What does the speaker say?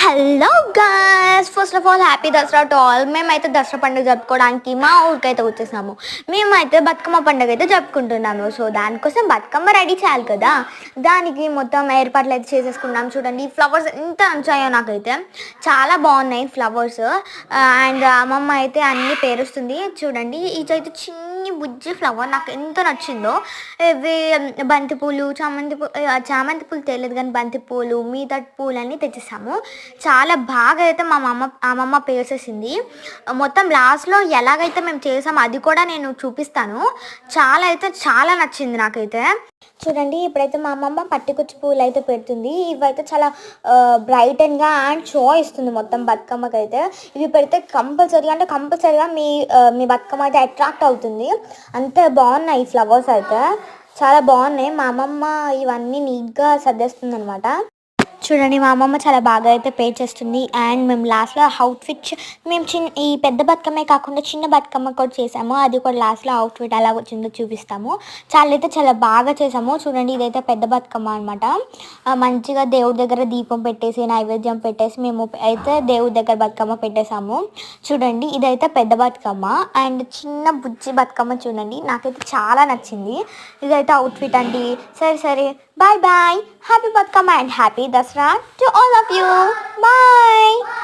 Hello guys, first of all happy Dasara to all. మేమైతే దసరా పండుగ జరుపుకోవడానికి మా ఊరికైతే వచ్చేసాము. మేమైతే బతుకమ్మ పండుగ అయితే జరుపుకుంటున్నాము. సో దానికోసం బతుకమ్మ రెడీ చేయాలి కదా, దానికి మొత్తం ఏర్పాట్లు అయితే చేసేసుకున్నాం. చూడండి ఫ్లవర్స్ ఎంత నచ్చాయో నాకైతే, చాలా బాగున్నాయి ఫ్లవర్స్. అండ్ అమ్మమ్మ అయితే అన్ని పేరుస్తుంది. చూడండి ఇదైతే చిన్ని బుజ్జి ఫ్లవర్ నాకు ఎంత నచ్చిందో. ఇవి బంతిపూలు, చామంతి పూలు తెలియదు కానీ బంతిపూలు, మీదటి పూలు అన్నీ తెచ్చేసాము. చాలా బాగా అయితే మా అమ్మమ్మ పేర్చేసింది. మొత్తం లాస్ట్లో ఎలాగైతే మేము చేసామో అది కూడా నేను చూపిస్తాను. చాలా నచ్చింది నాకైతే. చూడండి ఇప్పుడైతే మా అమ్మమ్మ పట్టుకొచ్చి పూలు అయితే పెడుతుంది. ఇవైతే చాలా బ్రైటన్గా అండ్ షో ఇస్తుంది మొత్తం బతుకమ్మకి అయితే. ఇవి పెడితే కంపల్సరీగా మీ బతుకమ్మ అయితే అట్రాక్ట్ అవుతుంది. అంతే బాగున్నాయి ఈ ఫ్లవర్స్ అయితే, చాలా బాగున్నాయి. మా అమ్మమ్మ ఇవన్నీ నీట్గా సర్దేస్తుంది అనమాట. చూడండి మా అమ్మమ్మ చాలా బాగా అయితే పే చేస్తుంది. అండ్ మేము లాస్ట్లో అవుట్ఫిట్ మేము ఈ పెద్ద బతుకమ్మే కాకుండా చిన్న బతుకమ్మ కూడా చేసాము. అది కూడా లాస్ట్లో అవుట్ఫిట్ ఎలా వచ్చిందో చూపిస్తాము. చాలా బాగా చేసాము. చూడండి ఇదైతే పెద్ద బతుకమ్మ అనమాట. మంచిగా దేవుడి దగ్గర దీపం పెట్టేసి నైవేద్యం పెట్టేసి మేము అయితే దేవుడి దగ్గర బతుకమ్మ పెట్టేసాము. చూడండి ఇదైతే పెద్ద బతుకమ్మ. అండ్ చిన్న బుజ్జి బతుకమ్మ చూడండి నాకైతే చాలా నచ్చింది. ఇదైతే అవుట్ఫిట్ అండి. సరే bye. Happy Batkama and happy Dasra to all of you. Bye.